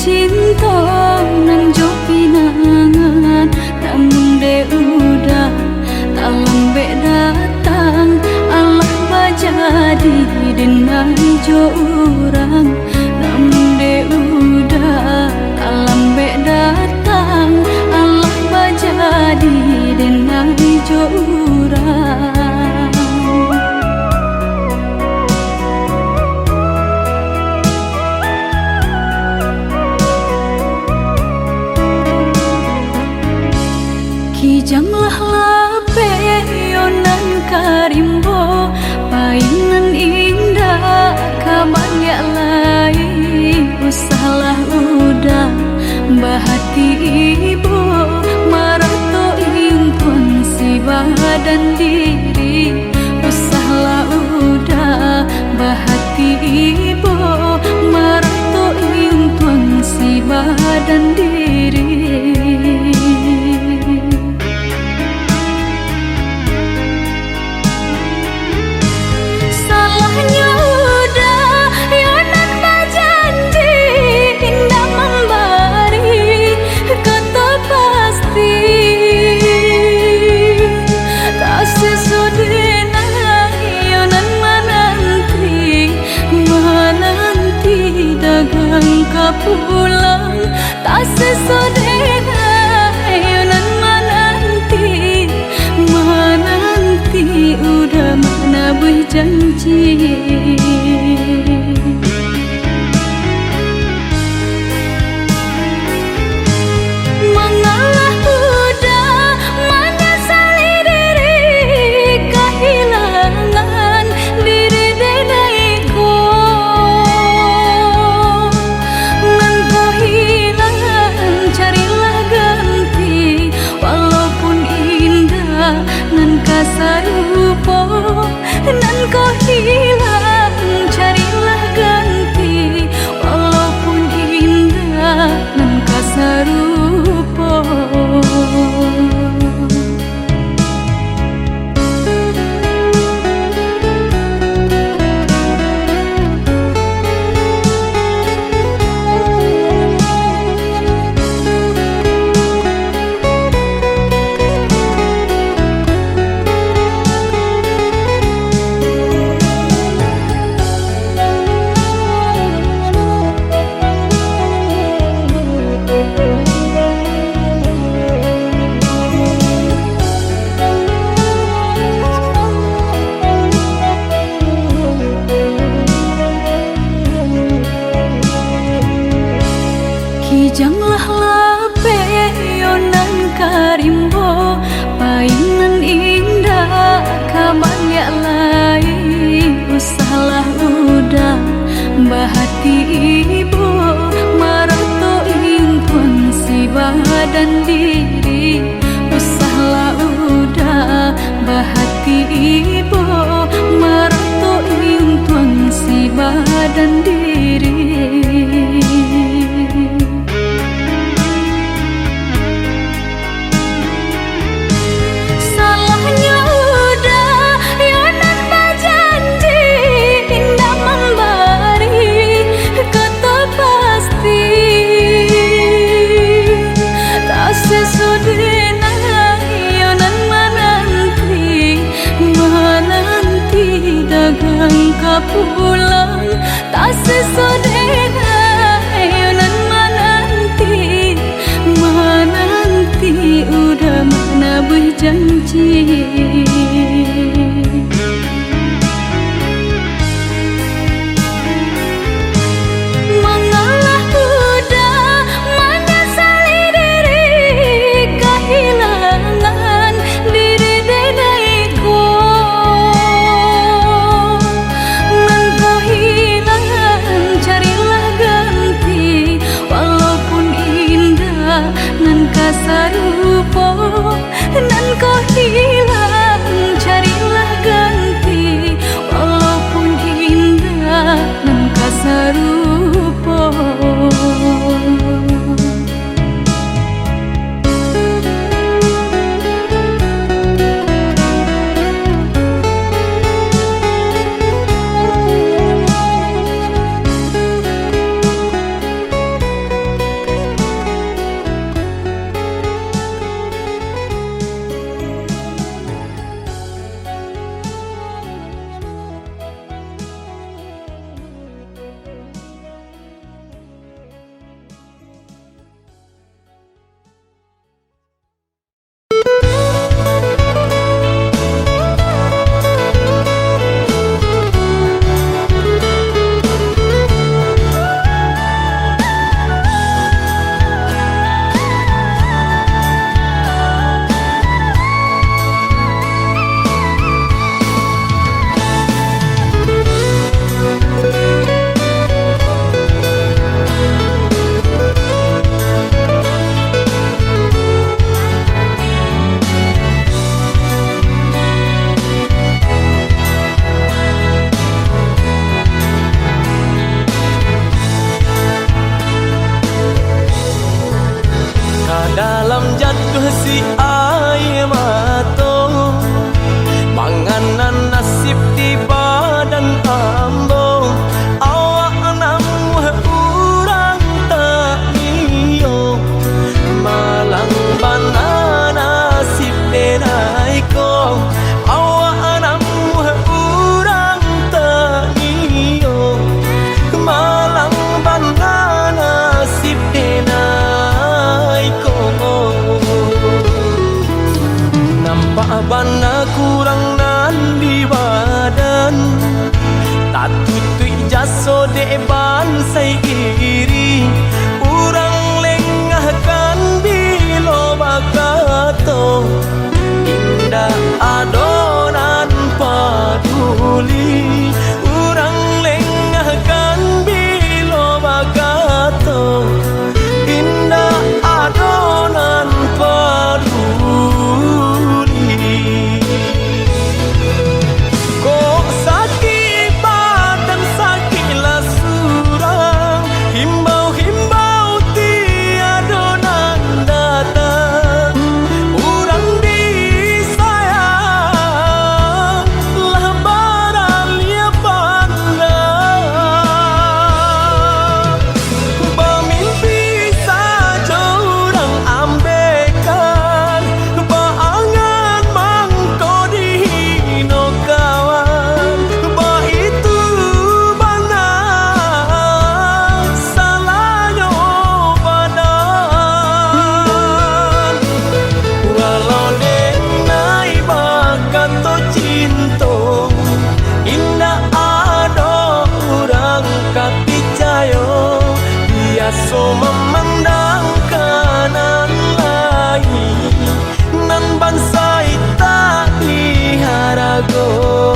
cinta nan jo pinangan, namun de udah tak lambe datang. Allah bajadi denai jo urang, namun de udah tak lambe datang. Allah bajadi denai jo urang. Kijanglah lape yonan karimbo, painan indah kabanya lai. Usahlah udah bahati ibu, marato impun si badan diri. Usahlah udah bahati ibu, marato impun si badan diri. Pulang tak sesodena yonan menanti udah mana berjanji. Mengalah udah menyesali diri, kehilangan diri denaiku. Sarupo nan kau hilang, carilah ganti. Walaupun indah nan kasarupo. Kijanglah lape yonan karimbo, painan indah kabanya lai. Usahlah udah bahati ibu, marato impun si badan diri. Usahlah udah bahati ibu, marato impun si badan diri. Pulang tak sesodena yonan menanti udah mana berjanji. Mengalah udah menyesali diri, kehilangan diri denaiku. Sarupo nan kau hilang, carilah ganti. Walaupun indah nan kasarupo. jatuh si air mata, manganan nasib di badan ambo. Awak namu urang tak iyo, malang bana nasib denai ko. Awak namu urang tak iyo, malang bana nasib denai ko. Nampak bana kurang nan di badan, tak tutui jaso de bansai iri. Urang lengahkan bilo bakato, indah adonan paduli. Urang lengahkan bilo bakato, indah adonan paduli. Kok sakit badan sakitlah surang, himbau-himbau tiada nan datang. Urang disayang lah baralia pandang. Bermimpi saja urang ambekan, baangan mangko dihino kawan. Ba itu bana salahnya badan. Walau denai bakat to cinta, indah ada urang kapicayo. Biasa memandang kanan lain, nan bansai tak diharagoi.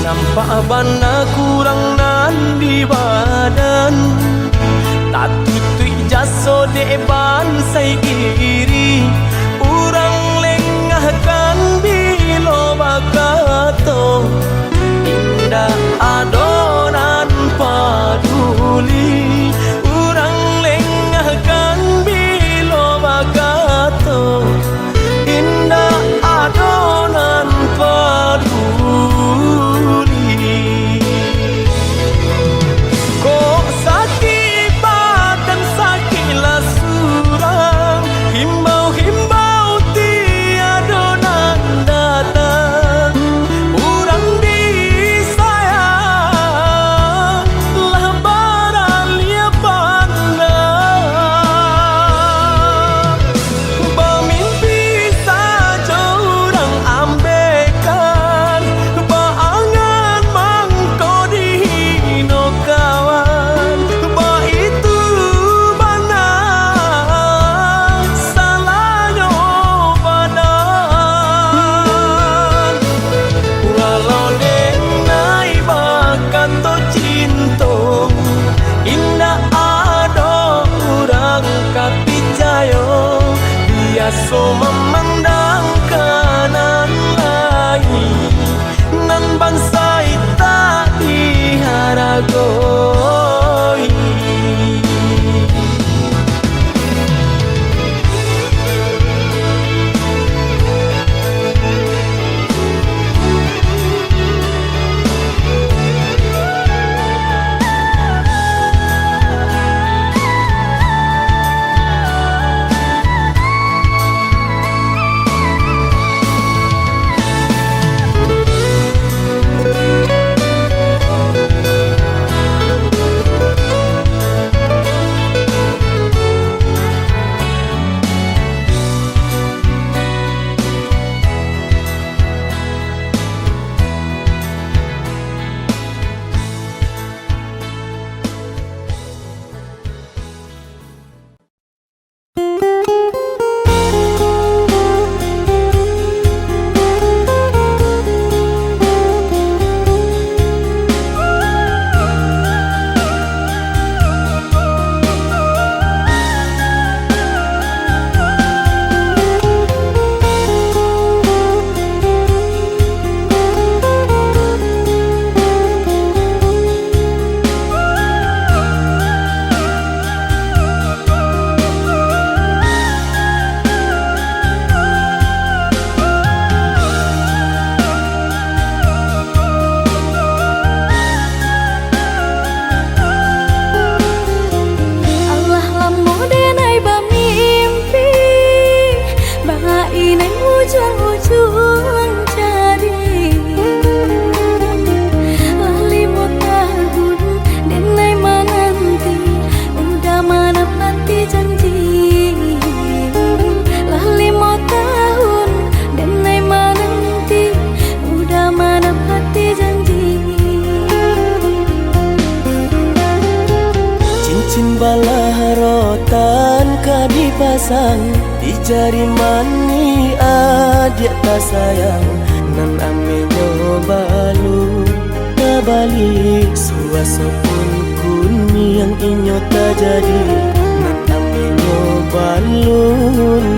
Nampak bana kurang nan di badan, tak tutui jaso de bansai iri. Urang lengahkan bilo bakato, indah adonan paduli. Urang lengahkan bilo bakato, indah adonan paduli. Kok sakit badan sakitlah surang, himbau-himbau tiada nan datang. Urang disayang lah baralia pandang. Bermimpi saja urang ambekan, baangan mangko dihino kawan. Ba itu bana salahnya badan. Walau denai bakat to cinta, indah ada urang kapicayo. Biasa memandang kanan lain, nan bansai tak diharagoi. Salah rotan ka dipasang di jari mani adik tak sayang nan ame nyobalu tabali suasa pun kuni yang inyo tak jadi nan ame nyobalu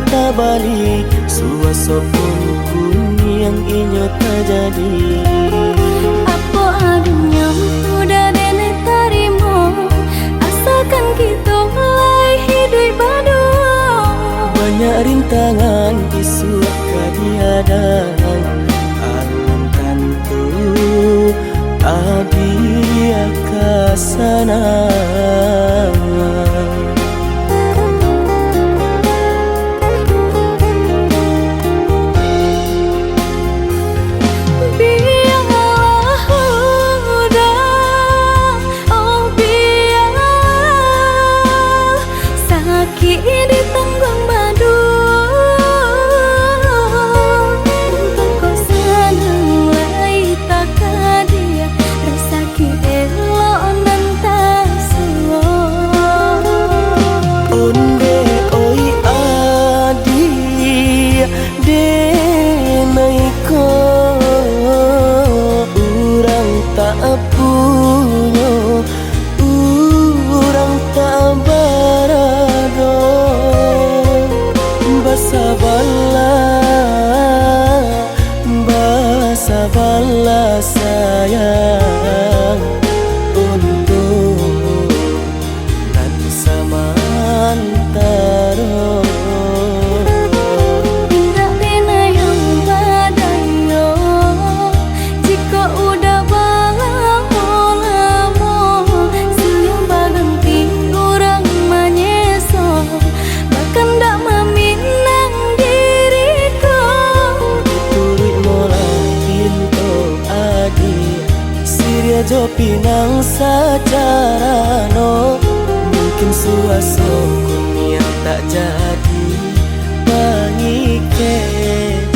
tabali suasa pun kuni yang inyo tak jadi. Apa adanya udah nenek tarimo asalkan kita mulai hidup baru. Banyak rintangan isu kadiadang alam tentu abi akasana. Sabarlah sayang untuk nan samantara. Tidak pernah yang badayo jika udah lamo siang berganti orang menyeso bahkan tak meminang diriku. Turut mulai Siria jo pinang secara no mungkin suaso kunia tak jadi mengiketan.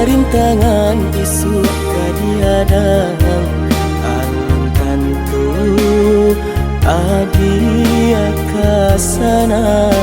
Rintangan isu kadiadang alam tentu adi akasana.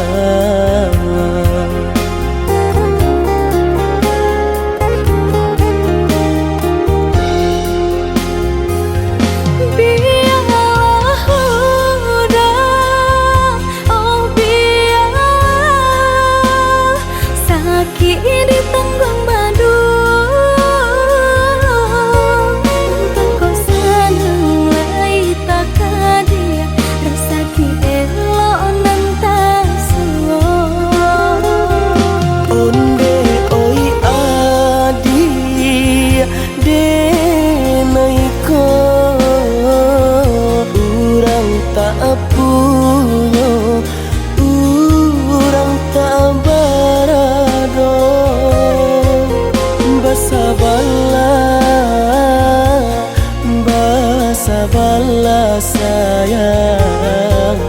Sabarlah sayang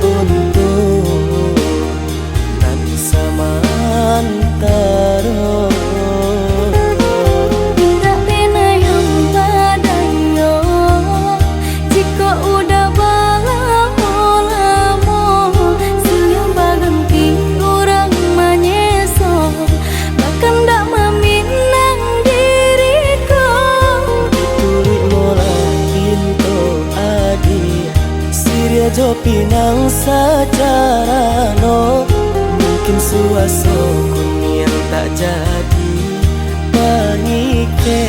untuk nan samantara. Tidak pernah yang badayo jika udah lamo siang berganti orang menyeso bahkan tak meminang diriku. Turut mulai Siria jo pinang secara no mungkin suaso kunia jadi baik jadi.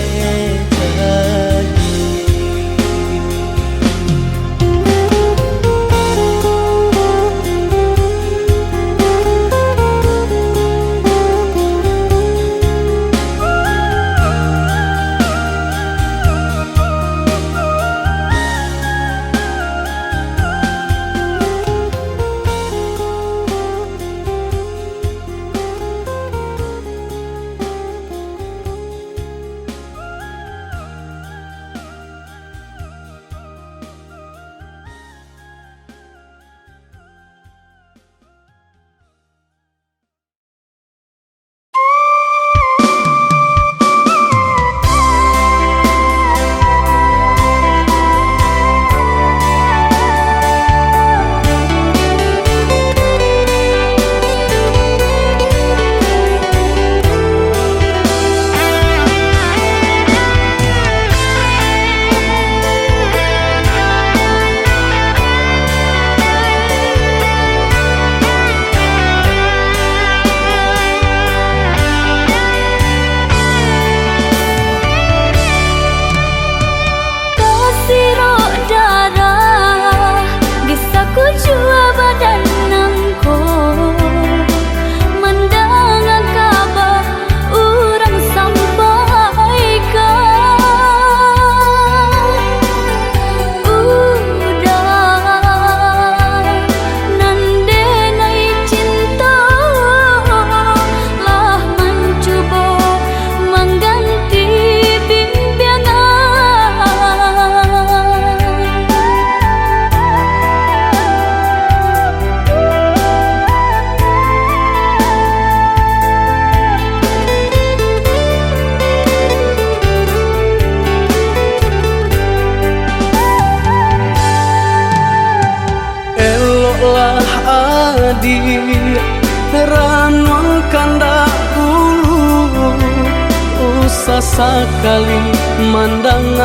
Sakali mandang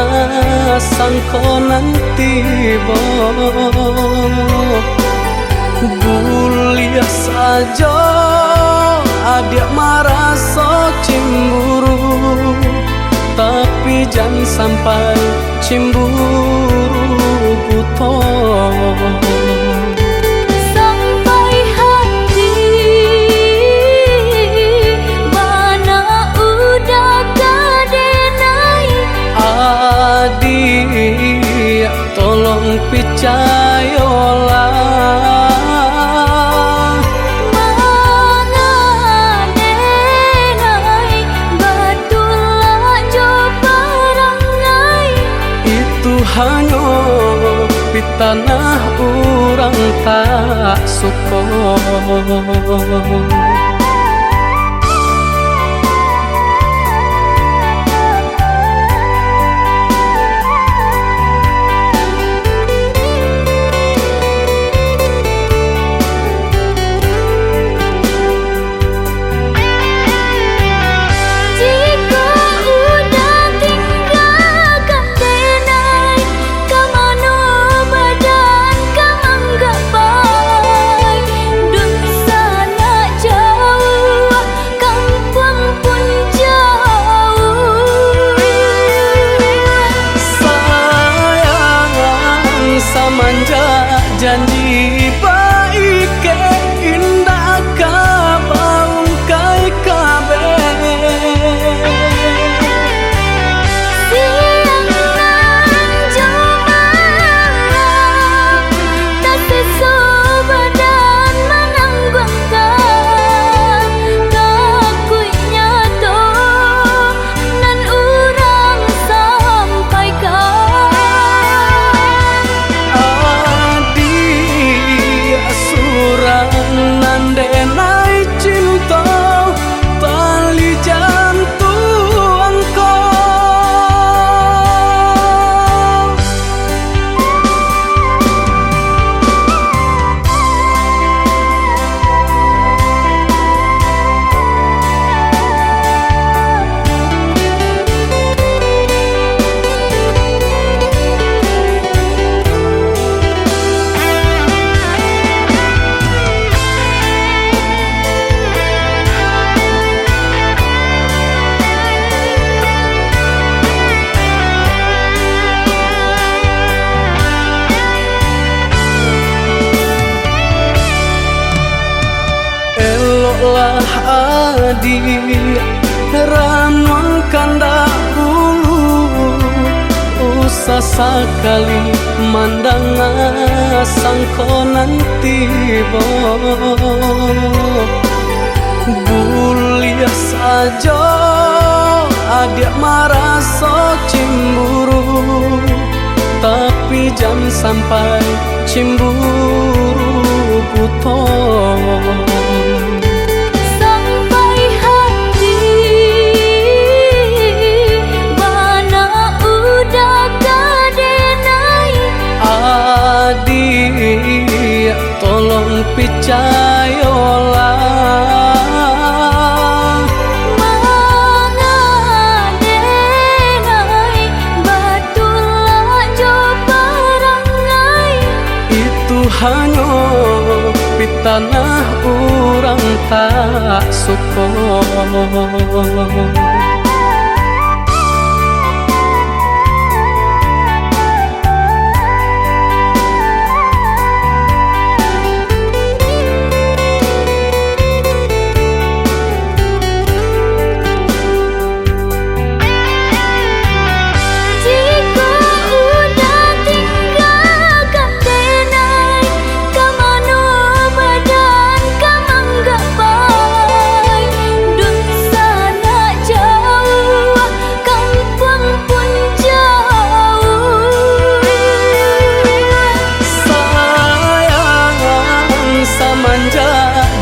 sangkonan tiba Guliah saja adik merasa cemburu, tapi jangan sampai cemburu buta. Adik, tolong percayalah, mengadenai betulah jobarangai. Itu hanya di tanah orang tak suka. Dun sana adi ranon kanda bulu usah sekali mandang sangkonan tiba bulia saja adik merasa cemburu tapi jangan sampai cemburu buta sampai hati mana udah kadenai adik tolong percayalah hanya di tanah orang tak suka.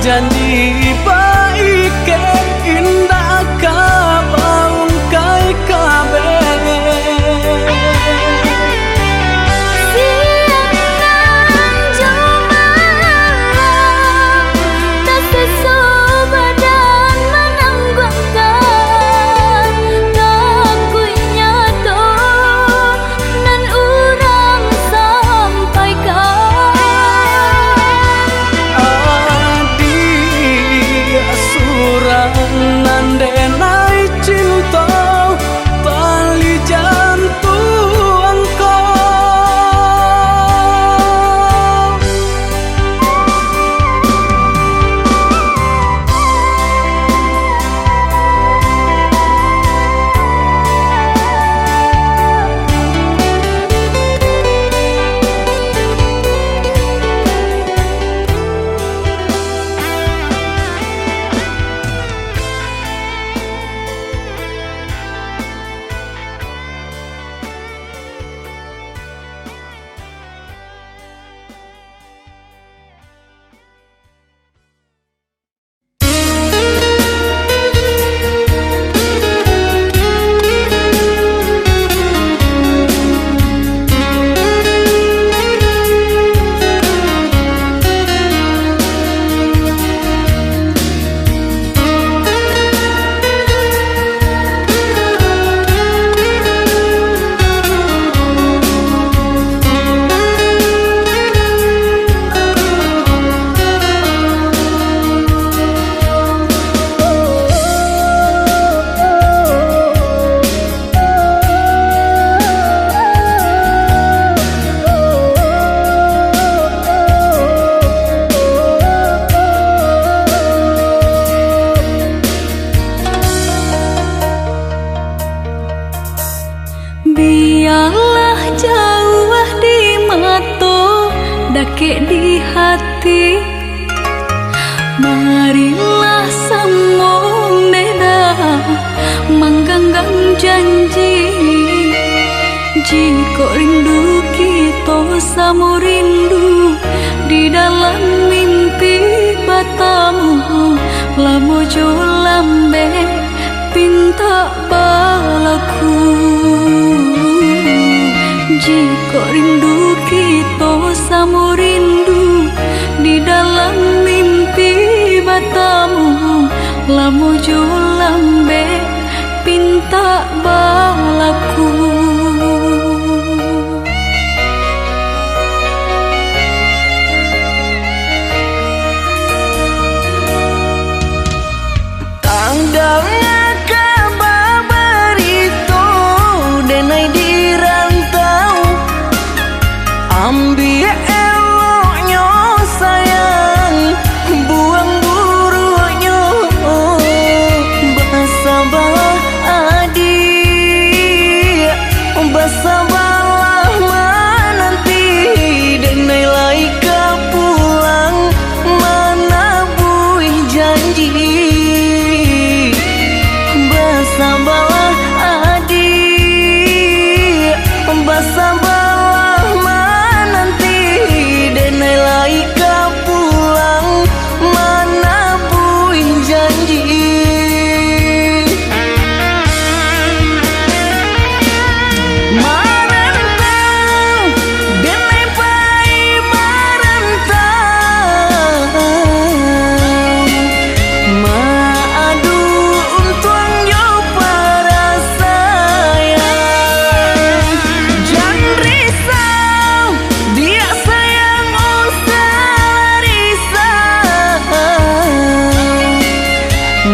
Janji baik ke indah kabaun kai kabe siang nan jemaah tak sesobadan menanggungkan ngakunya to nan urang sampaikan nandenai cinta tali jantung biarlah jauh di mata dake di hati marilah sambung beda mengganggang janji jika rindu kita sama rindu di dalam mimpi batamu lamojo lambe pinta balaku jika rindu kita sama rindu di dalam mimpi batamu lamojo lambe pinta balaku Buang burunya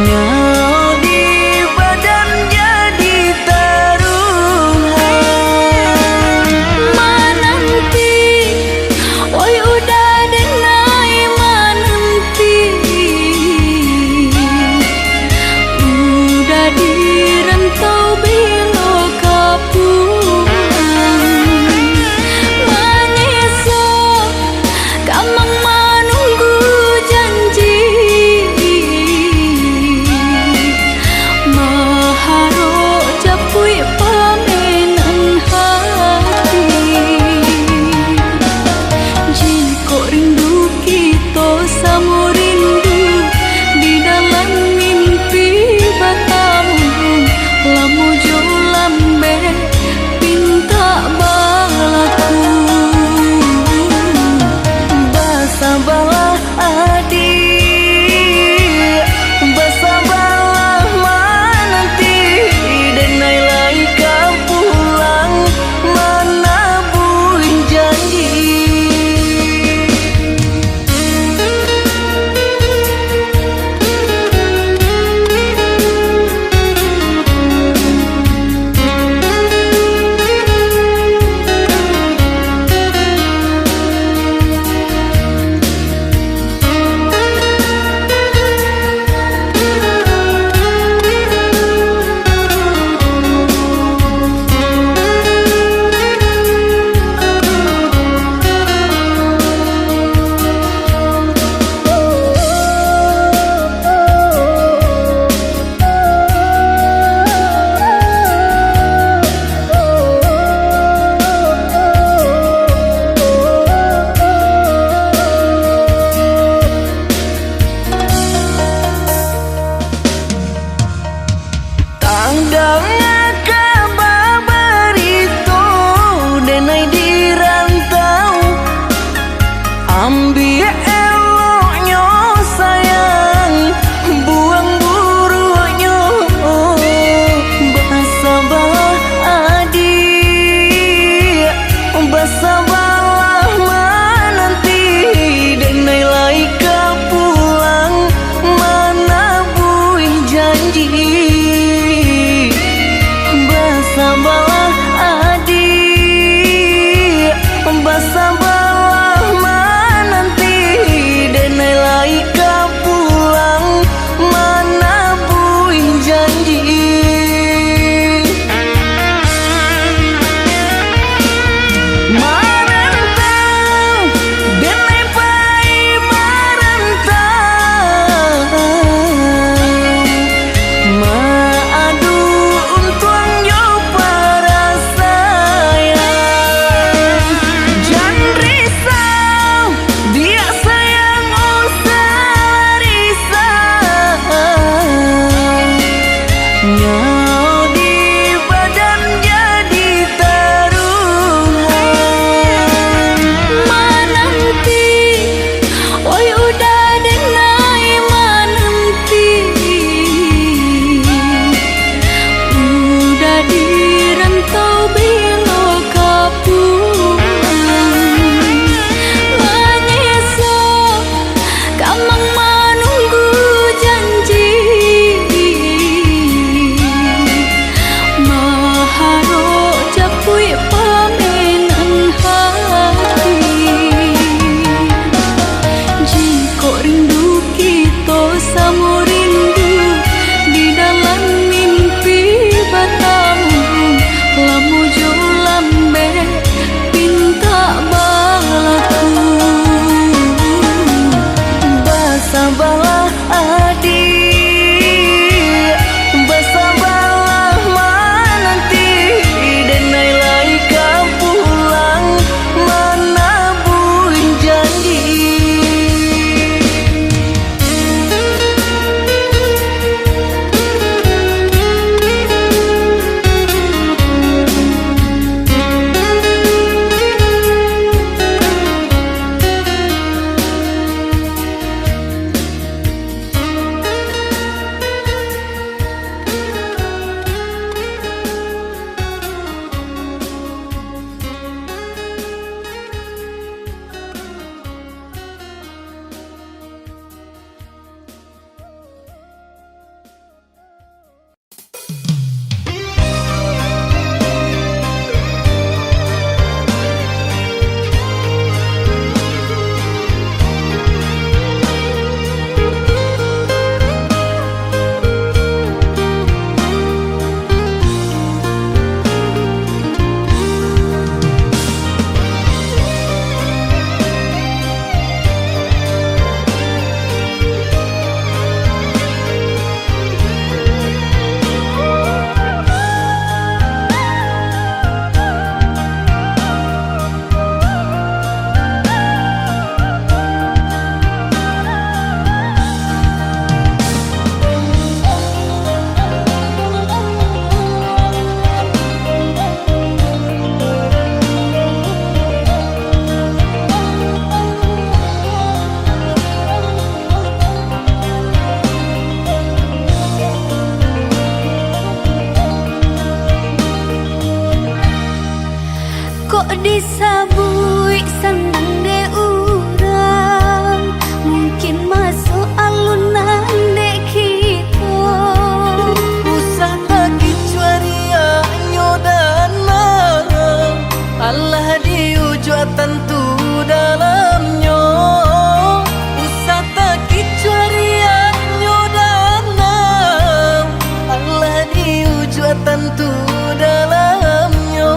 Nyau di badan jadi taruhan. Mananti, oi udah denai mananti. Udah di rantau bilo kapulang. Menyesal kamang menunggu janji. Maharo capui pamenan hati. Jika rindu kita sama rindu di dalam mimpi batamu. Lamu jo lambe pinta balaku. Basabalah adik, basabalah mananti. Denai lai kau pulang, mana buih janji. Tanggalnya kabar itu denai di rantau. Ambil eloknya sayang, buang buruknya. Basabalah adik, basabalah mananti. Denai lai kau pulang, mana buih janji. Basabalah adik, basabalah mananti. Denai lai kau pulang, mana buih janji. Marantau, denai pai marantau. disabui senang de urang, mungkin masuk alunan de kita. Usah tak kecuali nyodana, Allah diujua tentu dalamnya. Usah tak kecuali nyodana, Allah diujua tentu dalamnya.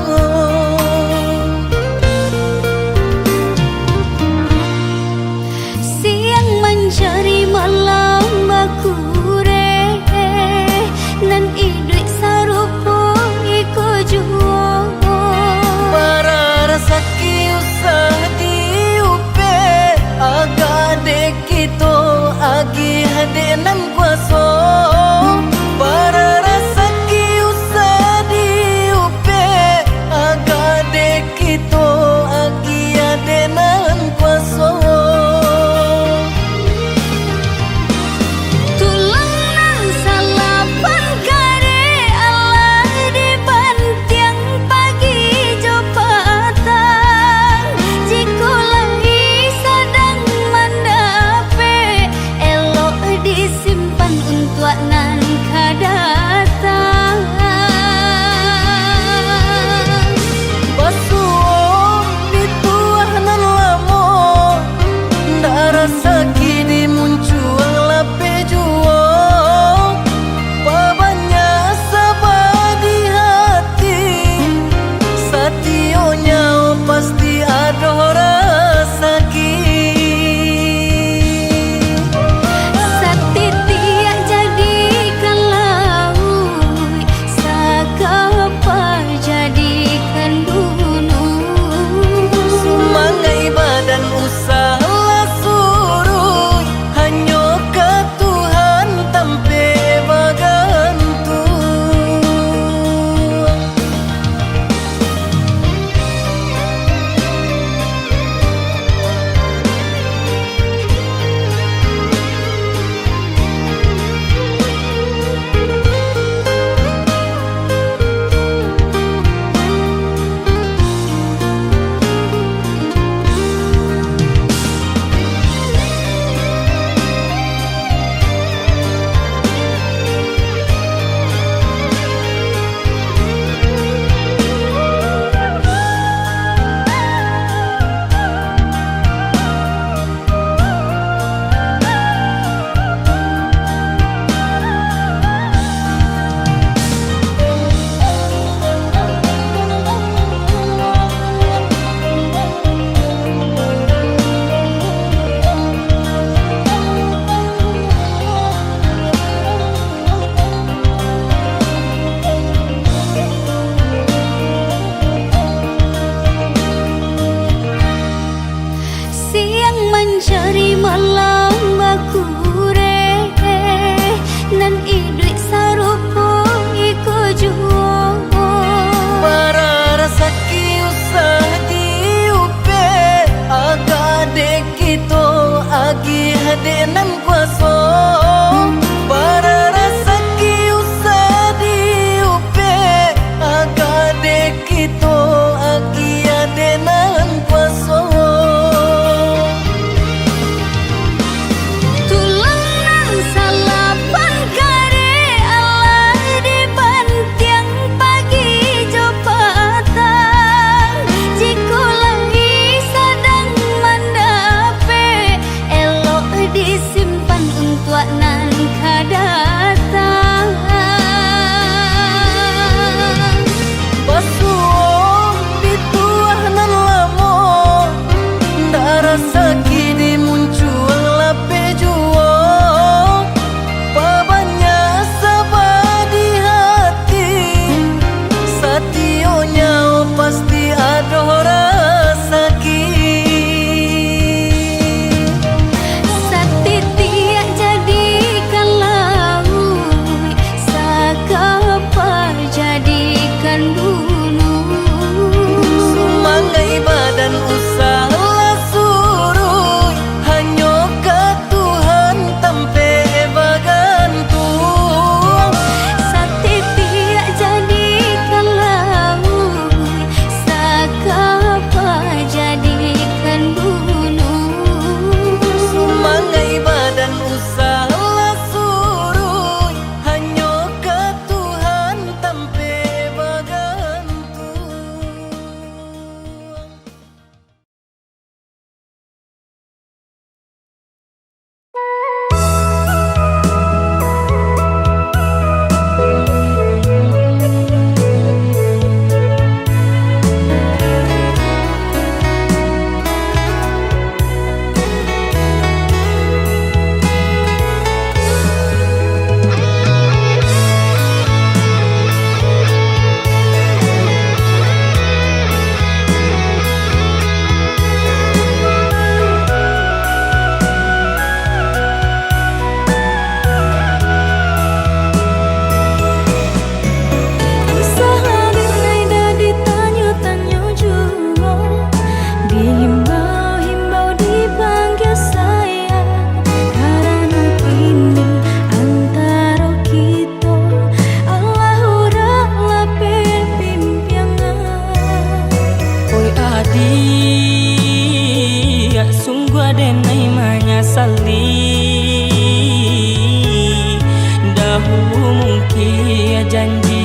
ia janji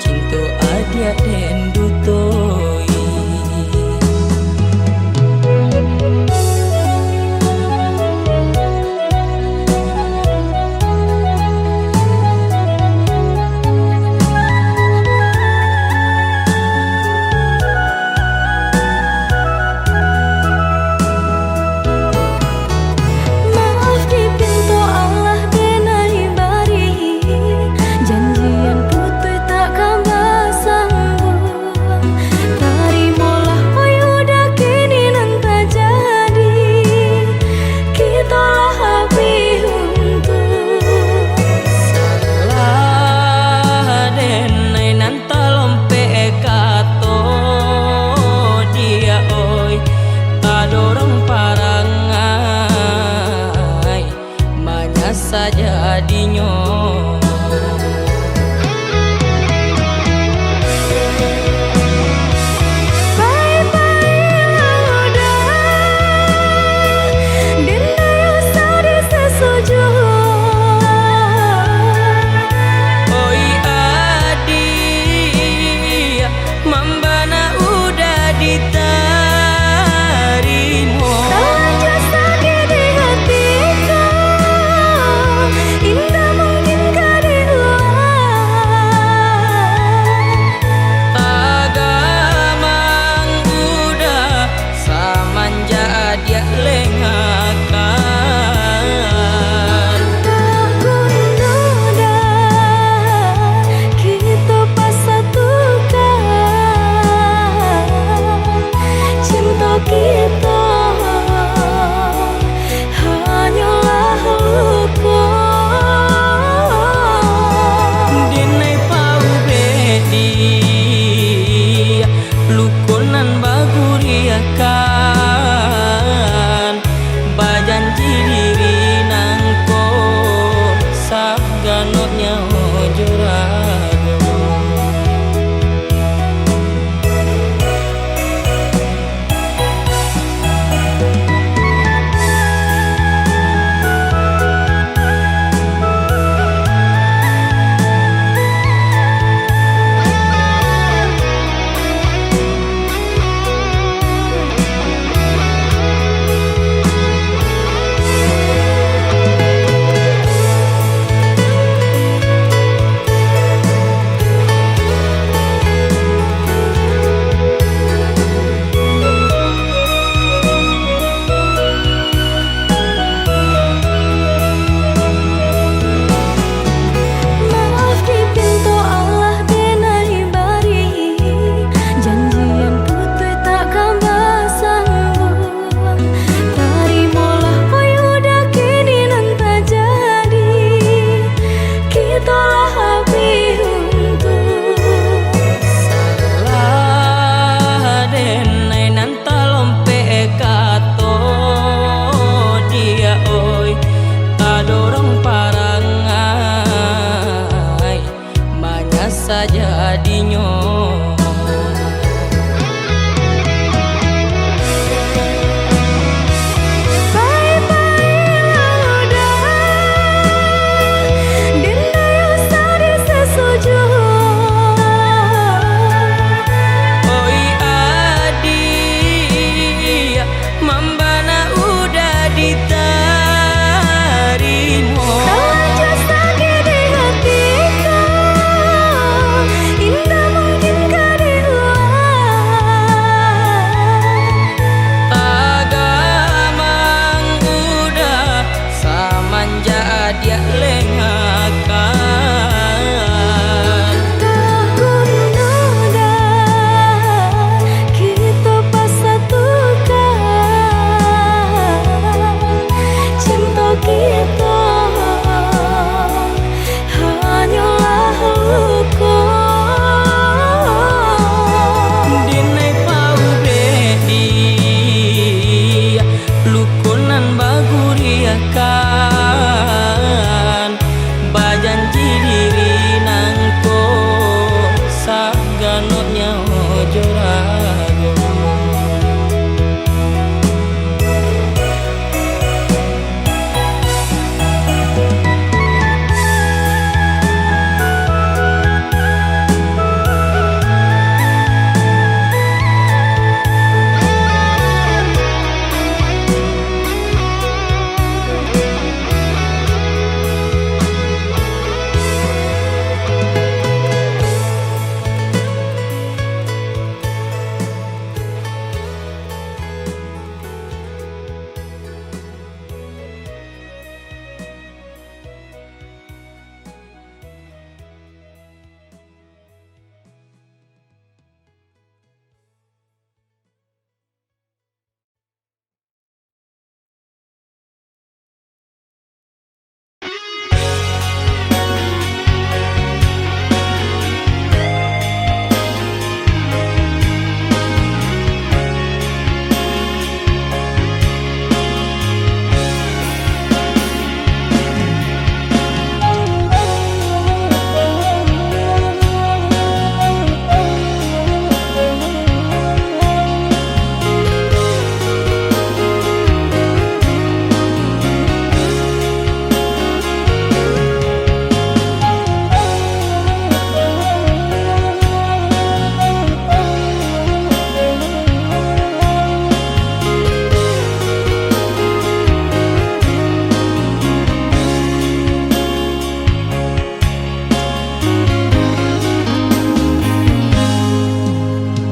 cinta adia den dutoi. Saja dinyo saja dinyo. Indah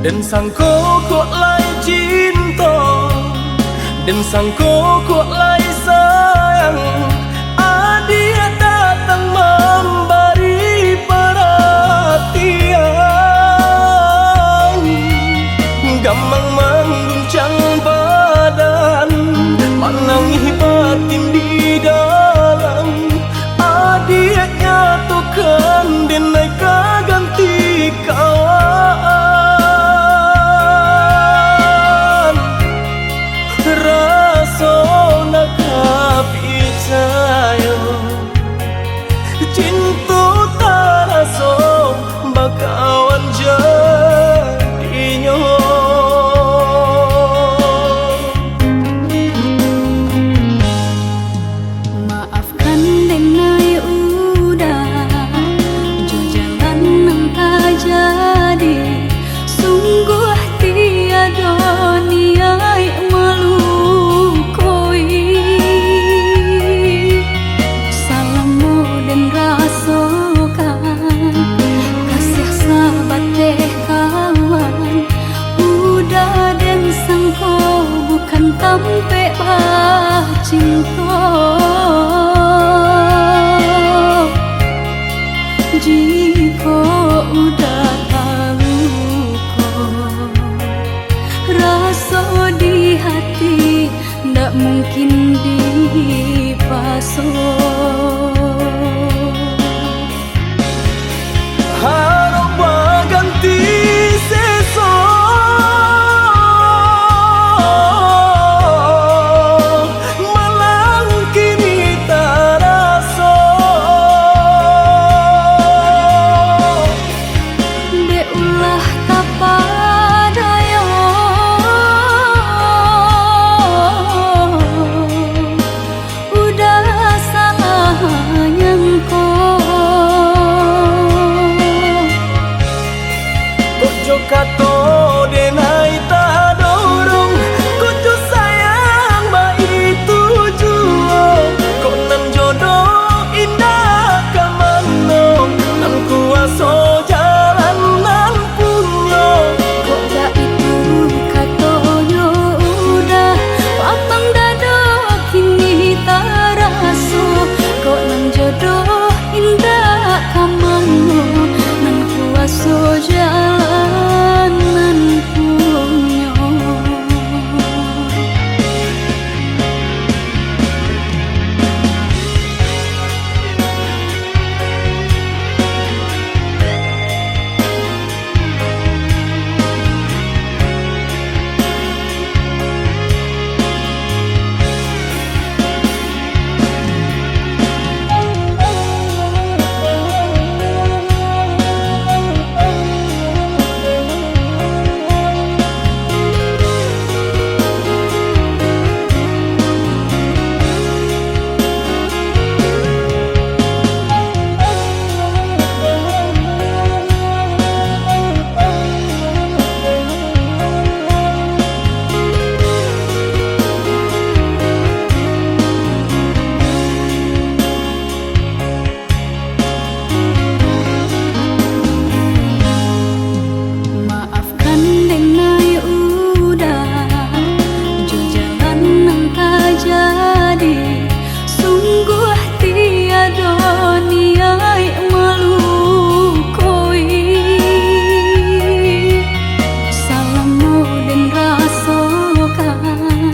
Dan sangko kok lai cinta, dan sangko kok lai sayang. Dia datang memberi perhatian, gampang mengguncang badan, menangis batin di dalam. Dia nyatukan denai ganti kawan. Rasa nak percaya cinta tak rasa bakawan jadinya. Maafkan denai udah jo jalan nang tak jadi. Sungguh tiada niat melukoi. Salahmu dan rasakan kasih sahabat teh kawan. Udah dan sangko bukan tampe bah cinta. Jika udah tahu kok rasa di hati ndak mungkin dipasok. Harap ganti sesok, malang kini tak rasa. Dek ulah tapadaya, udah salah nyangko. Kojo kato denai tak dorong, kojo sayang ba itu jua. Kok nan jodoh indah kamano, nan kuaso jalan nan punya. Kok gak itu katonyo udah papang dado kini tak raso. Kok nang jodoh indah kamano, nan kuaso jalan nan punya. Maafkan denai udah jo jalan nang tak jadi. Sungguh tiada niat melukoi. Salahmu dan rasakan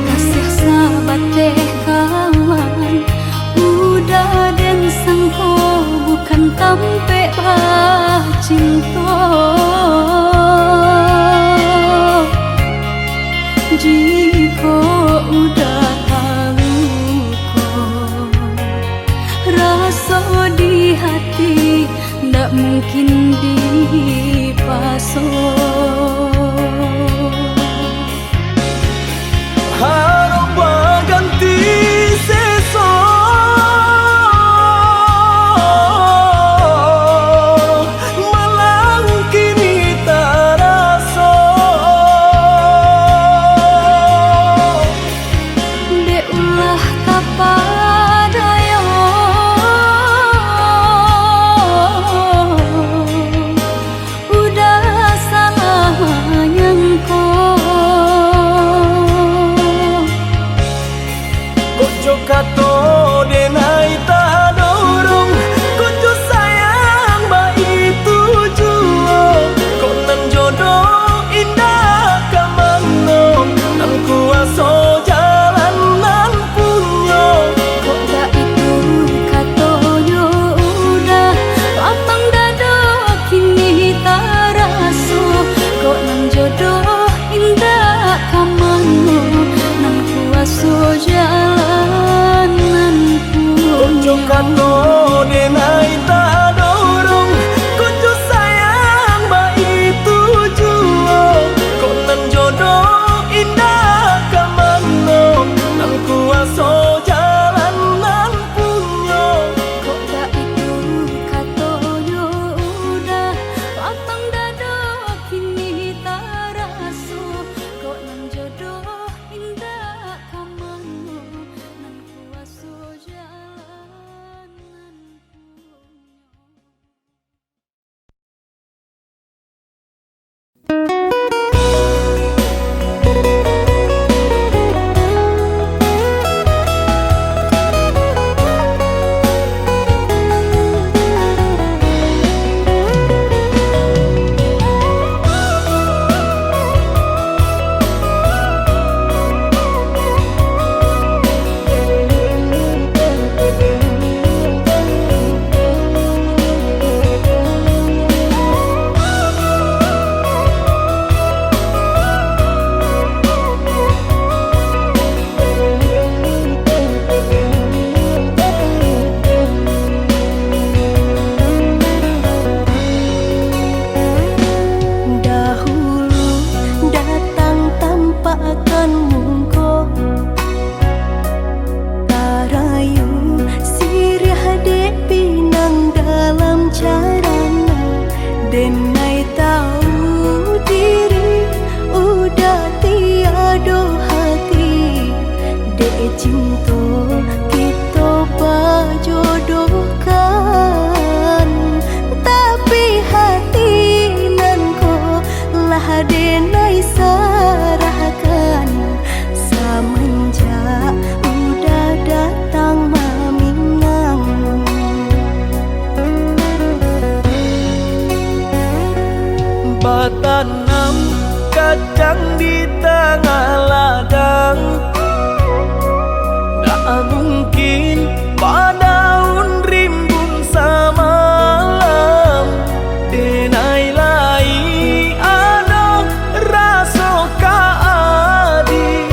kasih sahabat teh kawan. Udah dan sangko bukan tampe bah cinta. Jika udah tahu kok rasa di hati ndak mungkin dipasok. Harap ganti sesok, malang kini tak rasa. Dek ulah tapadaya, udah salah Batanam kacang di tengah ladang, tak mungkin padaun rimbun samalam. Denai lai ada rasa kaadi,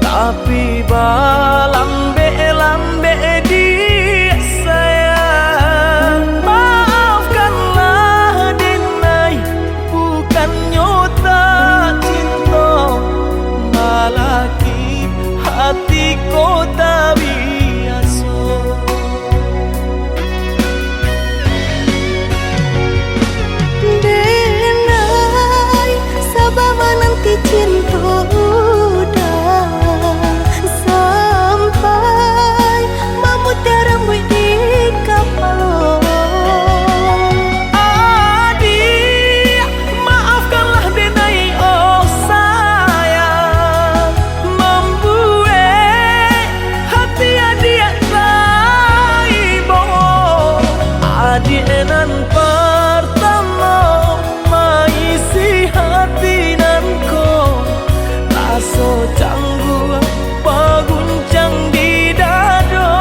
tapi lambe di sayang. Maafkanlah Denai, bukan nyota cinta, malaki hati ko tak biasa. Denai, sabar menanti cinta udah sampai memutih rambut di kepala. Adik, maafkanlah Denai, oh sayang, membuat hati adik taibo. Adik nan pertama maisi hati nanko, rasa canggung paguncang di dada.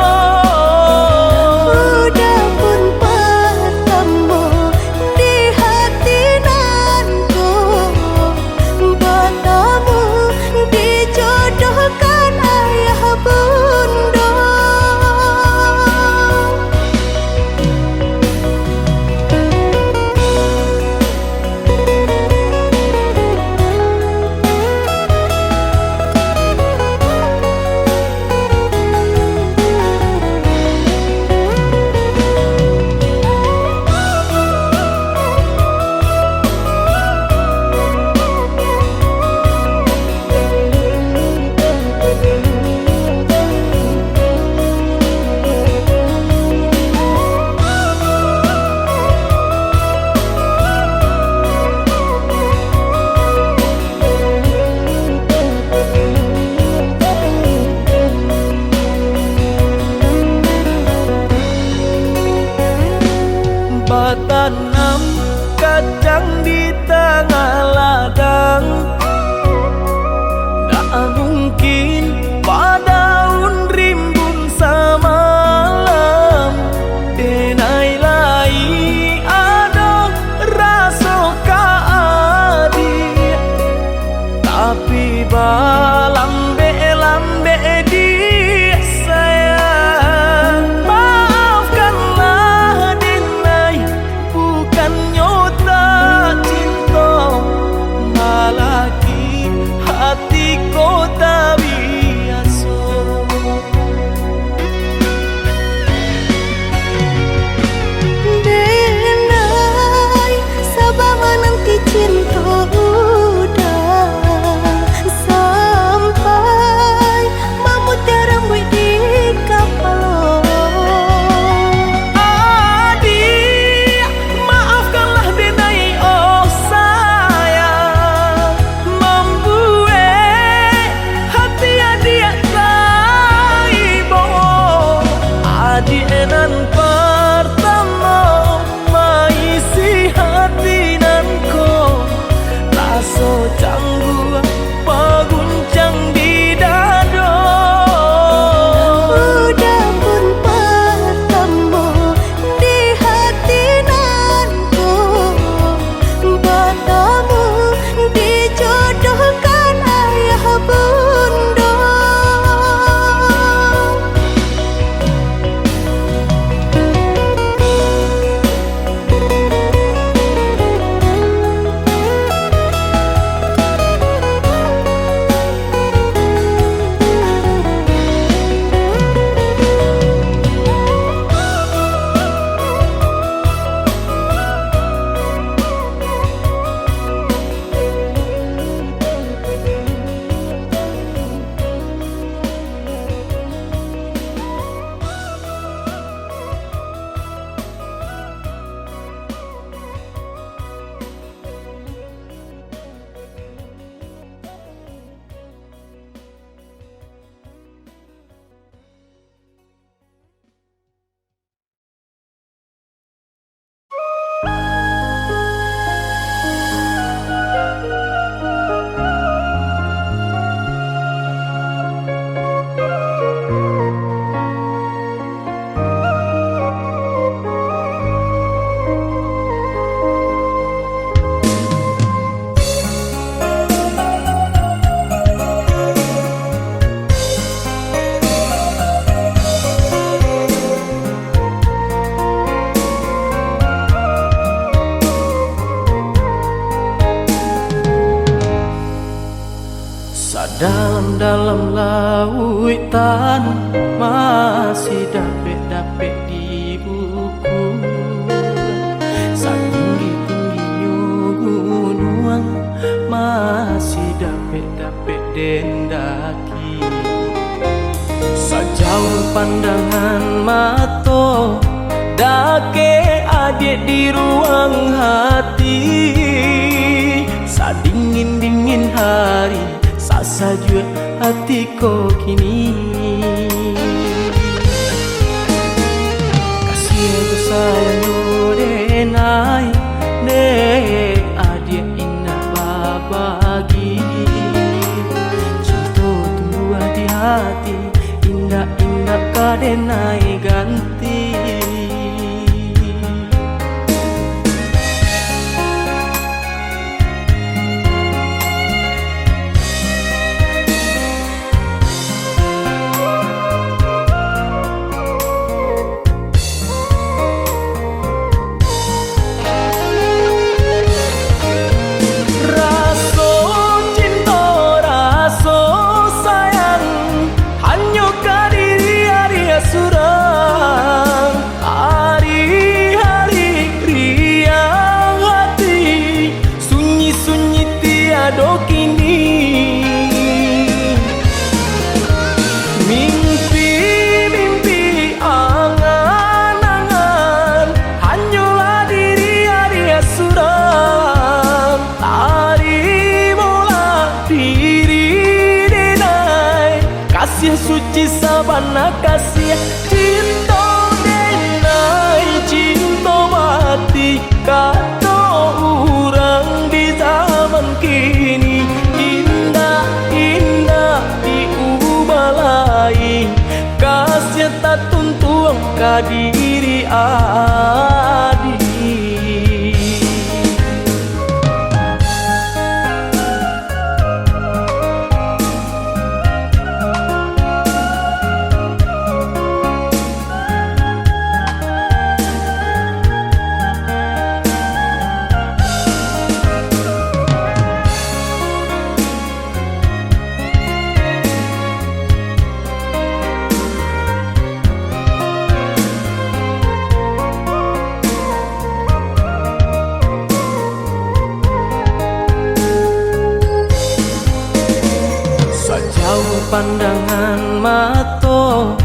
Udah pun pertama di hati nanku, bertemu dijodohkan ayah bunda. Batanam kacang di tengah ladang, tak mungkin padaun rimbun samalam. Denai lai ada rasa kaadi, tapi lambe di sayang. Maafkanlah Denai, bukan nyota intan masih dapet-dapet di buku. Setinggi-tingginya gunung masih dapet-dapet dendaki. Sejauh pandangan mata dake adik di ruang hati. Sadingin-dingin hari sasajua hatiku kini. Kasih aku sayang denai dek adik indah babagi. Cinta tumbuh di hati indah-indah kadenai ganti. Mimpi-mimpi angan-angan hanyalah diri Arya suram. Tari mola diri denai kasih suci sabana kasih cinta denai cinta mati kata orang di zaman kini. Indah-indah diubalai kasih tak tuntung ka diri adi. Sejauh pandangan mata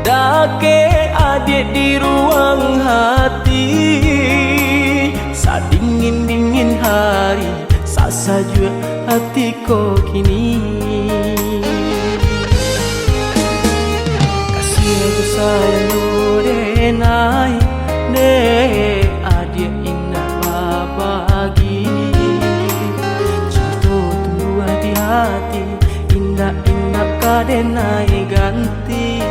dake adik di ruang hati. Sadingin-dingin hari sasajua hatiku kini. Kasih aku sayang denai dek adik indah babagi. Cinta tumbuh di hati indah-indah kadenai ganti.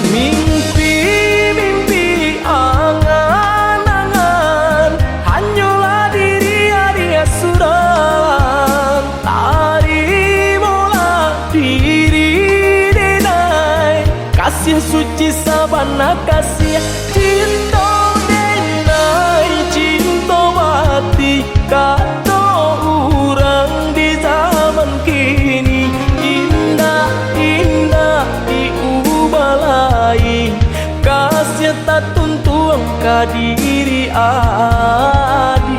Mimpi-mimpi angan-angan hanyalah diri Arya suram. Tari mola diri denai kasih suci sabana kasih cinta denai cinta mati kata orang di zaman kini. Indah-indah diubalai kasih tak tuntung ka diri adi.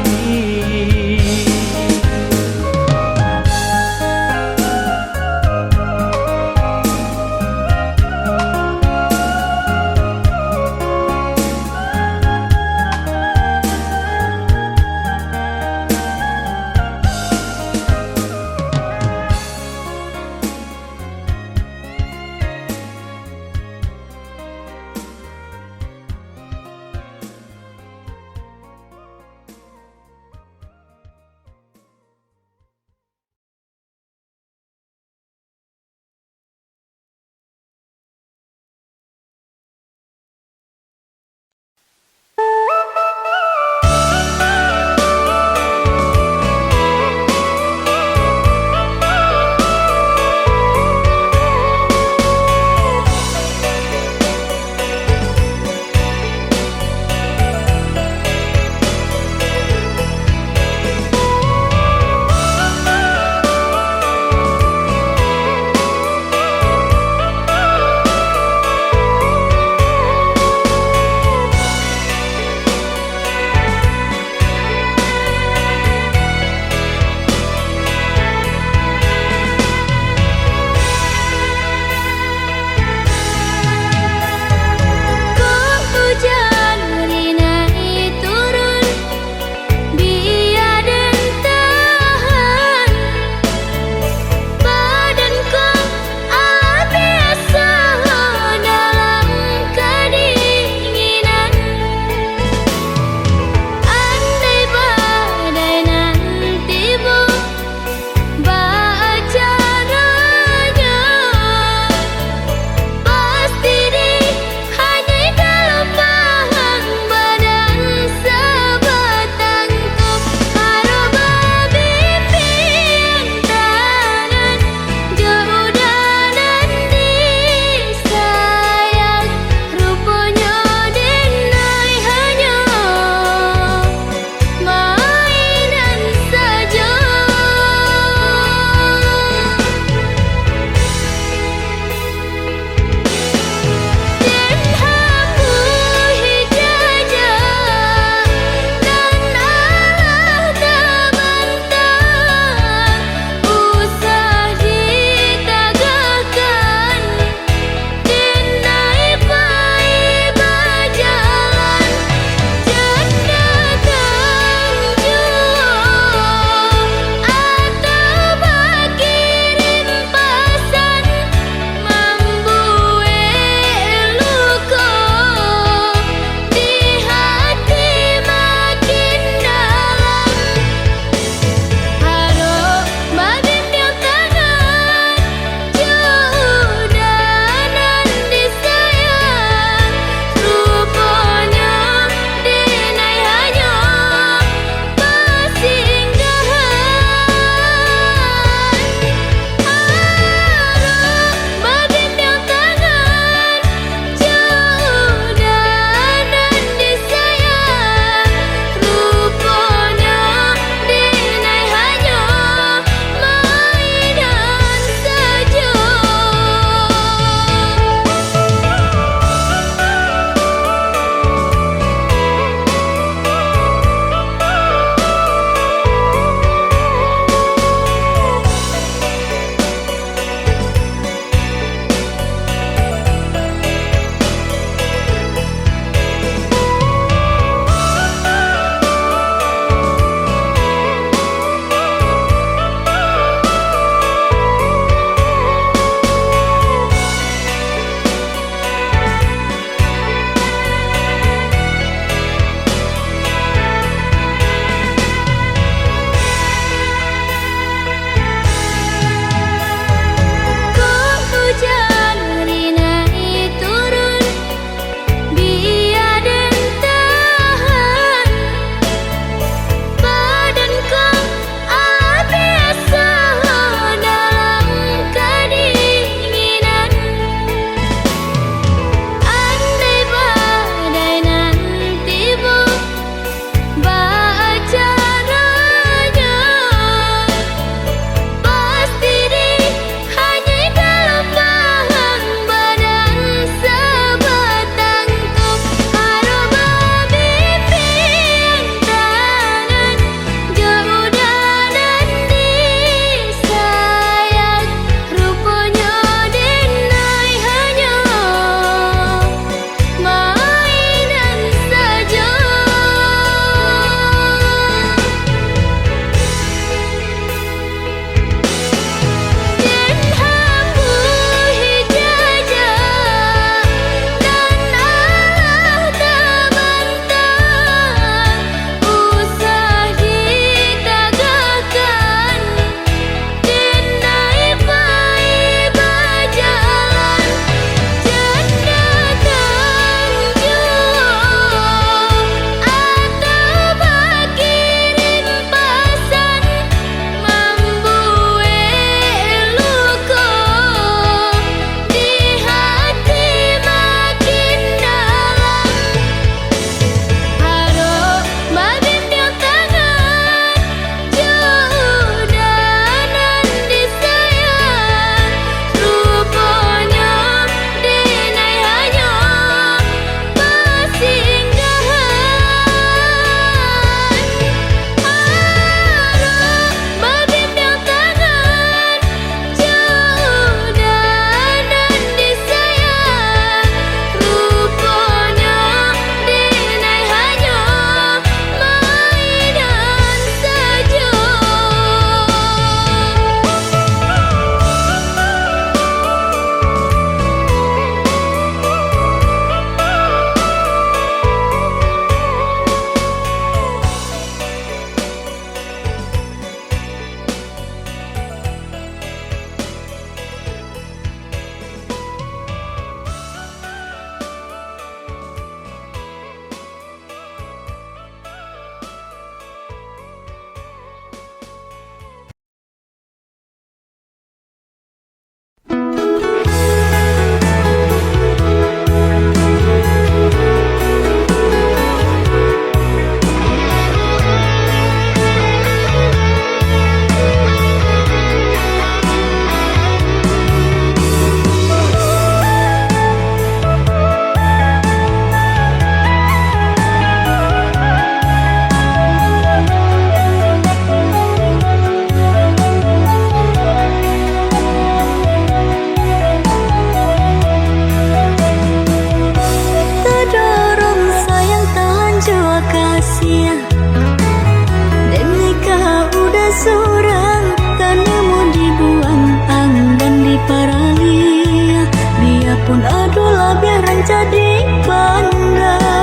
menjadi pandang.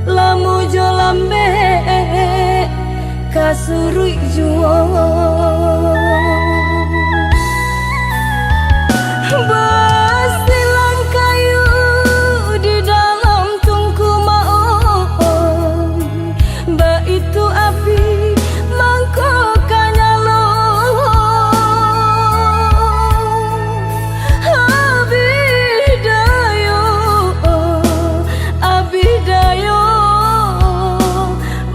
lamu jo lambe kasurui juo basilang kayu di dalam tungku maon ba itu api mangkok kanyalo abidayo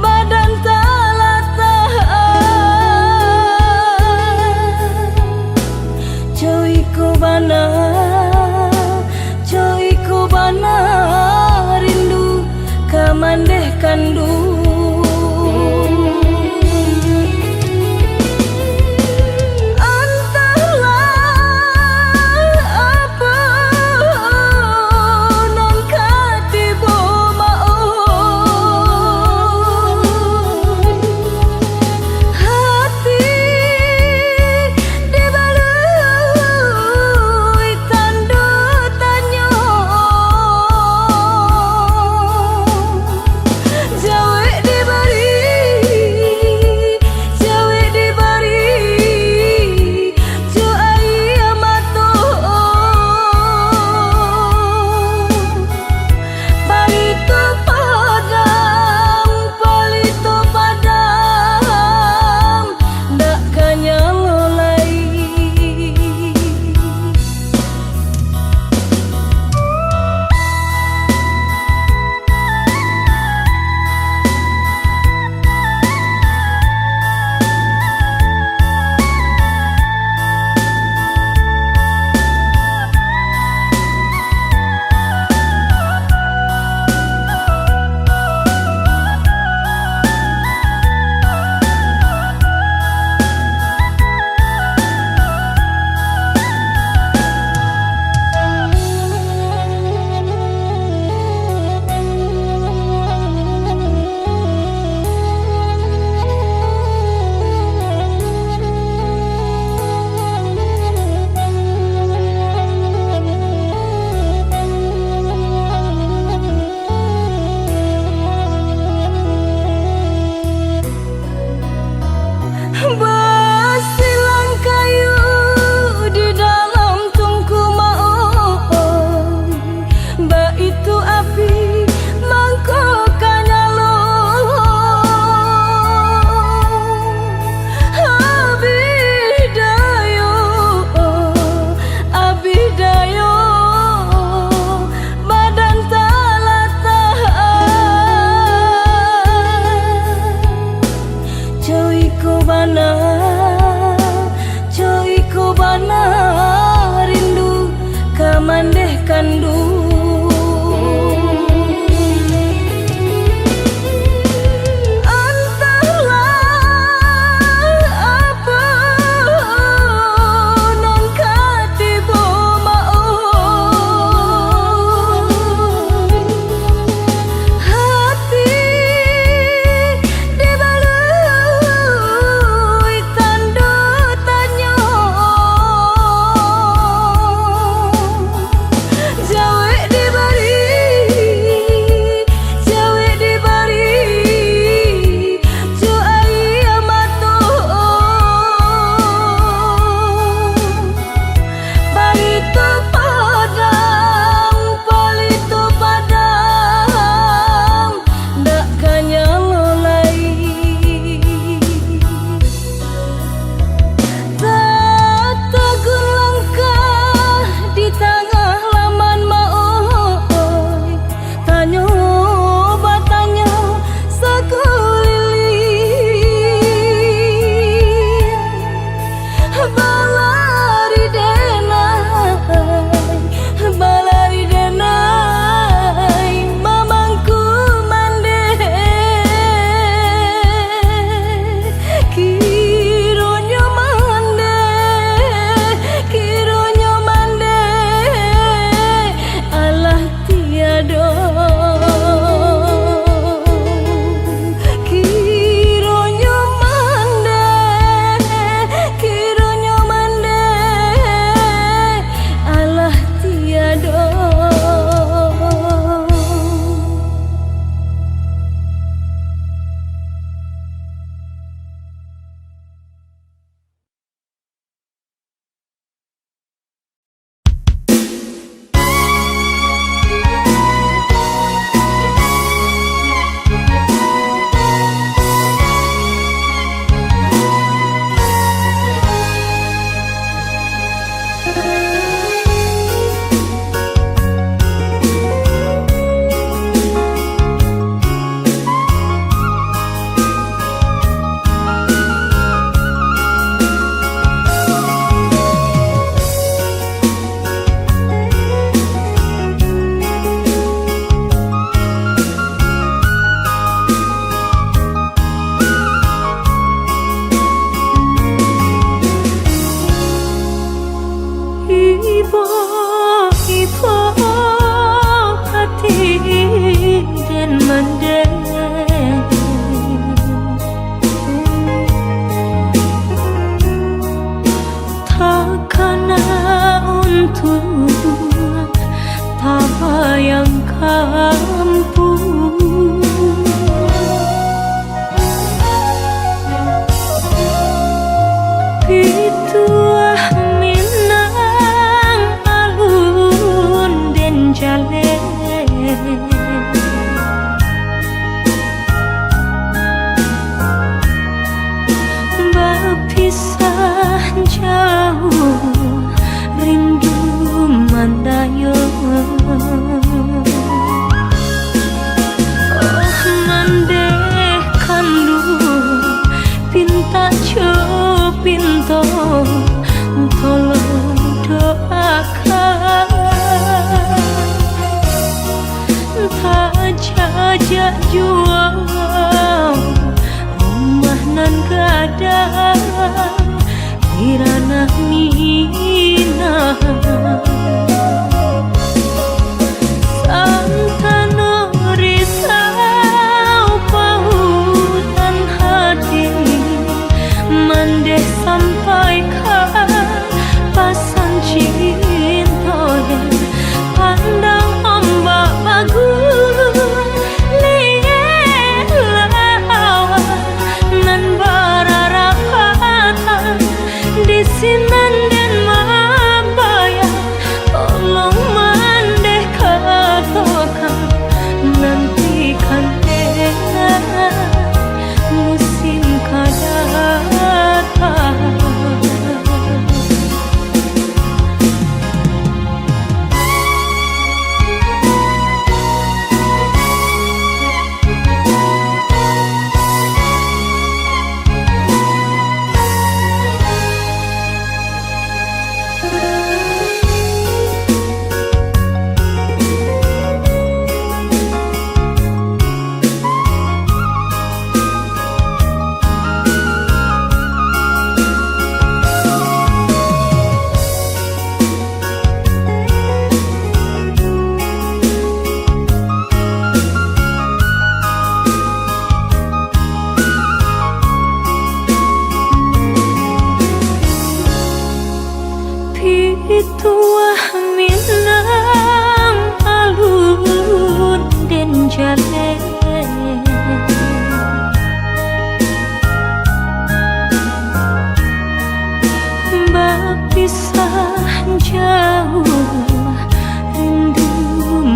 badan talatah coy ko bana rindu kamandeh kandu jauh mampu. Pituah minang alun den jale, berpisah jauh rindu mandayo. Oh mandeh kandu pinta pinto tolong doakan tak jajak jual rumah nan gadang irana mina santano risau pautan hati mandeh sampaikan pasan cinta pandang ombak bagus lihat lawan nan berarapatan di sinan dan mabaya tolong mandeh katakan nantikan musim kadatang. Pituah minang alun den jale, berpisah jauh rindu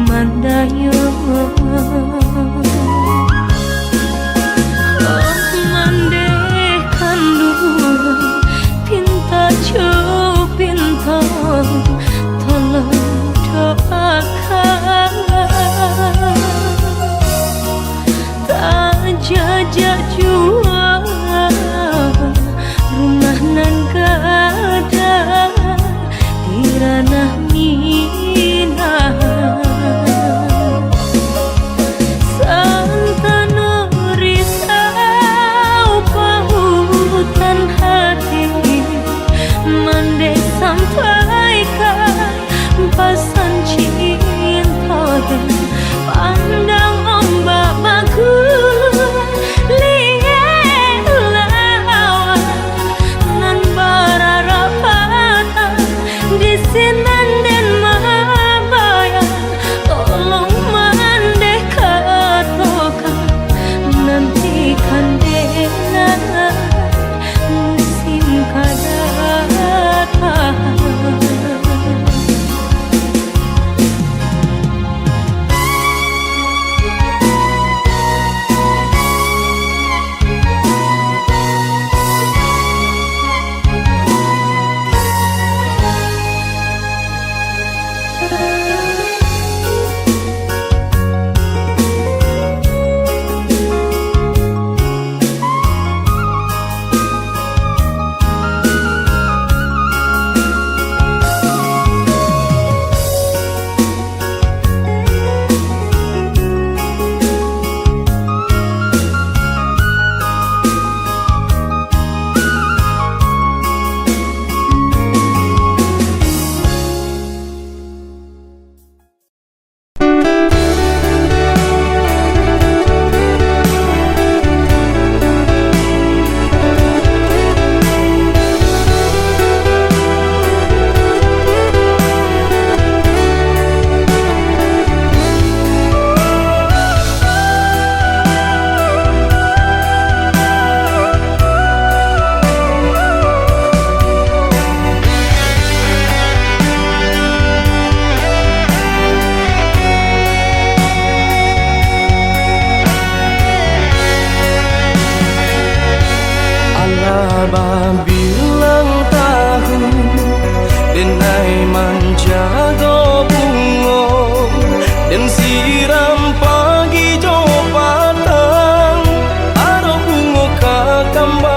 mandayo. Oh mandeh kandu pinta pinta tolong doakan tak jajak jual rumah nan gadang di ranah mina siram pagi jo patang aro bungo kakambang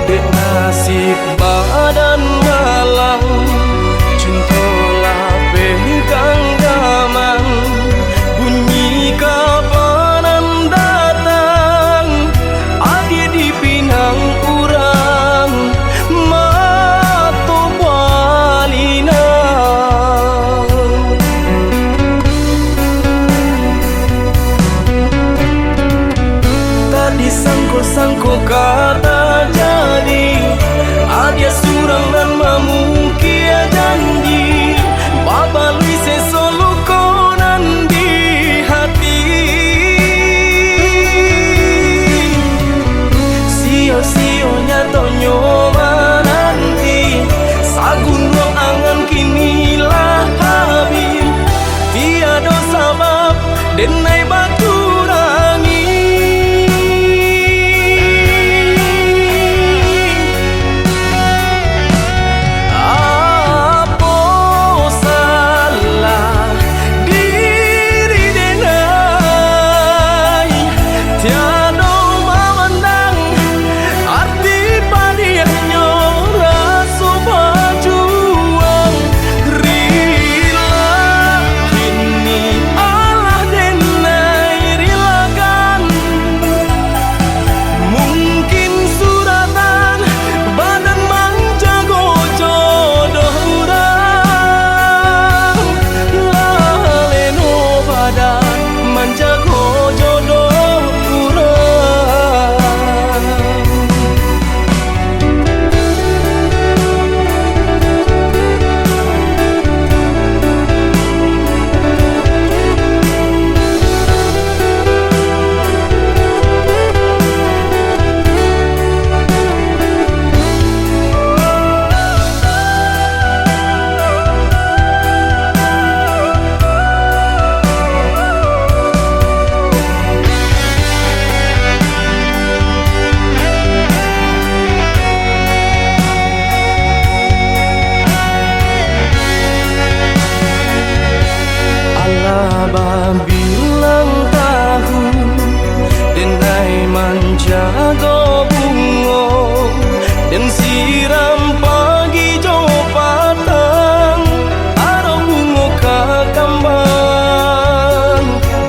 dek nasib badan malang cintola pegang gaman bunyi kapanan datang adi di pinang urang mato balina tadi sangko kata jadi adia surang dan mamukia janji babalui sesolu konan di hati sio-sionya tonyo nanti sagun ruang angan kini lah habis tiada sabab denai batu rangi apa salah diri denai tiada memandang arti padiannya rasa berjuang rila kini Allah denai rilakan mungkin suratan badan menjago jodoh urang laleno badan menjago jodoh urang. Allah bilang tahu denai menjago bungo dan siram pagi jo patang aro bungo kakambang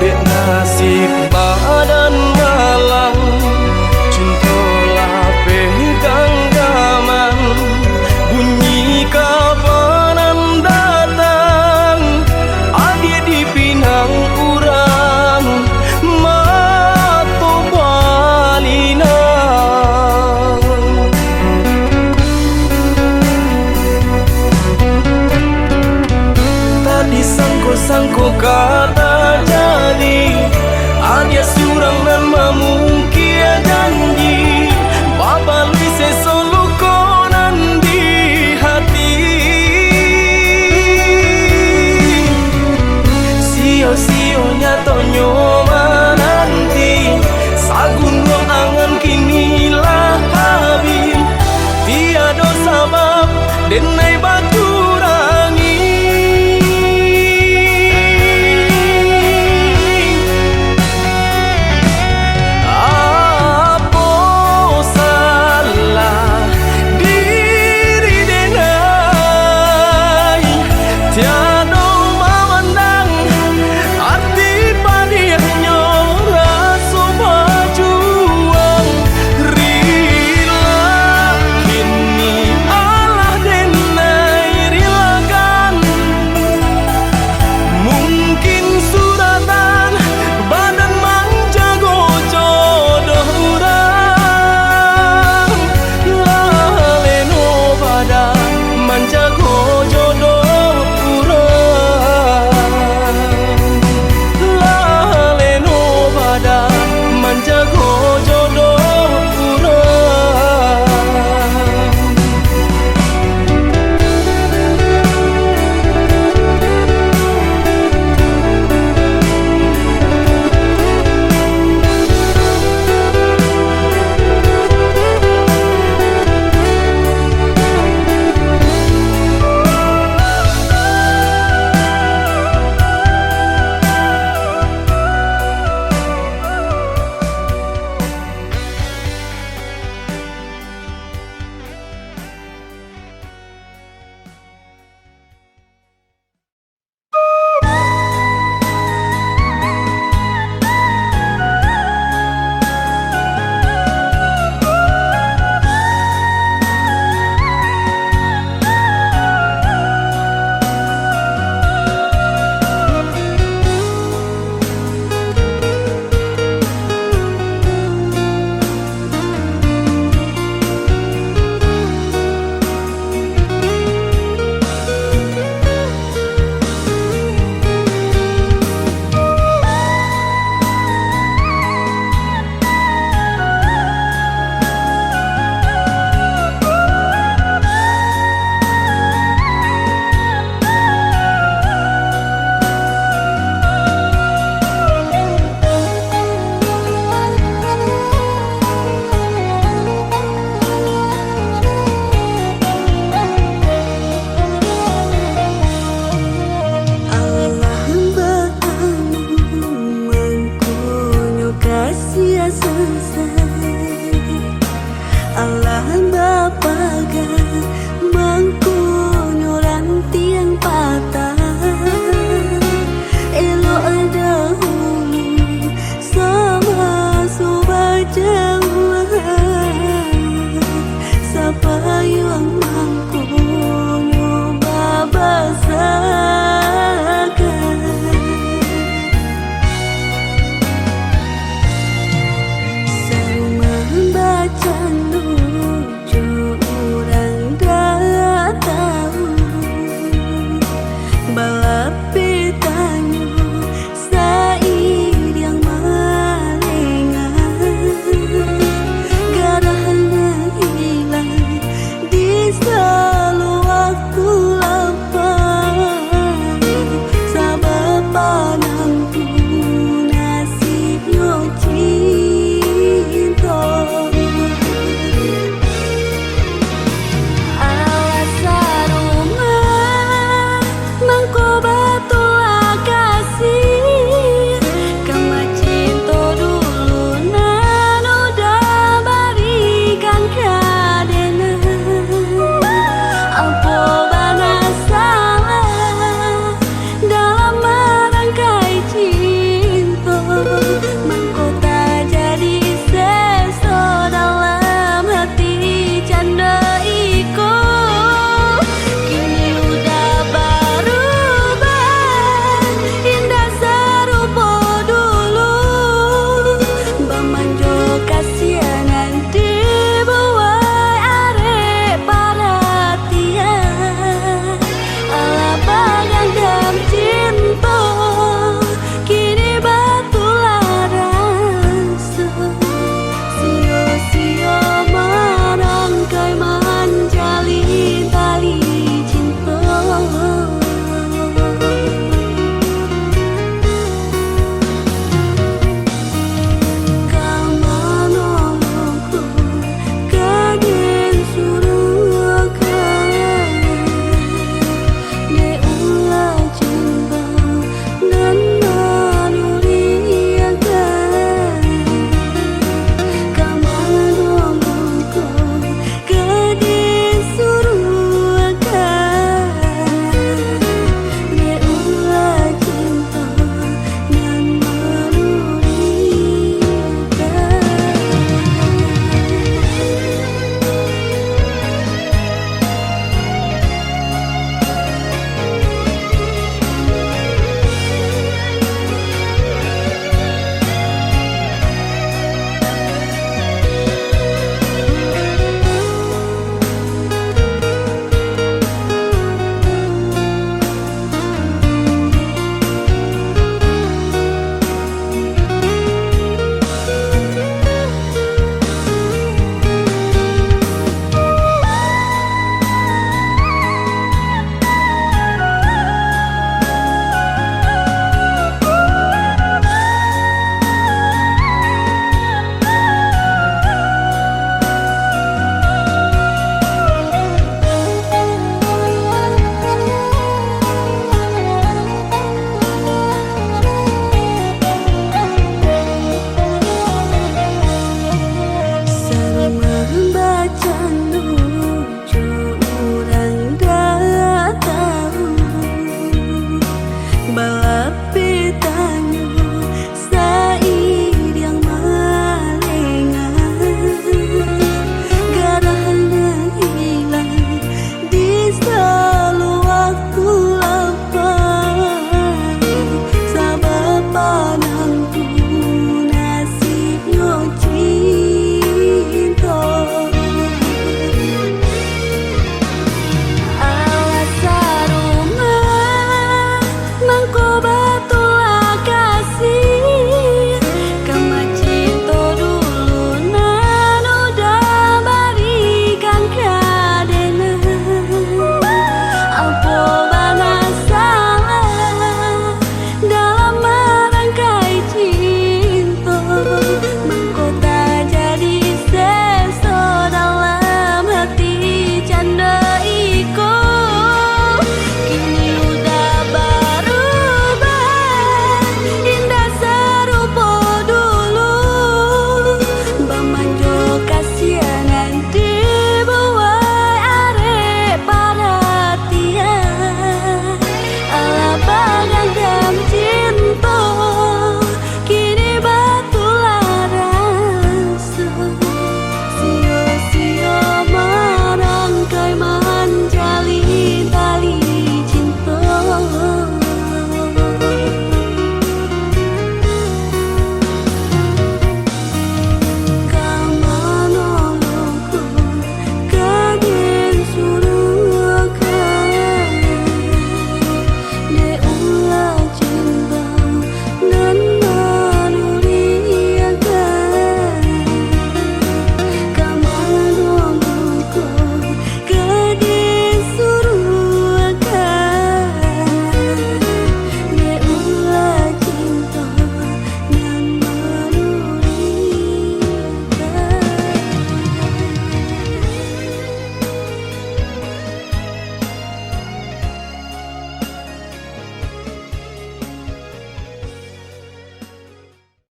dek nasib badan malang cintola pegang gaman bunyi kapanan datang adi di pinang urang mato balina tadi sangko kata jadi adia surang dan mamukia janji babalui sesolu konan di hati sio-sionya tonyo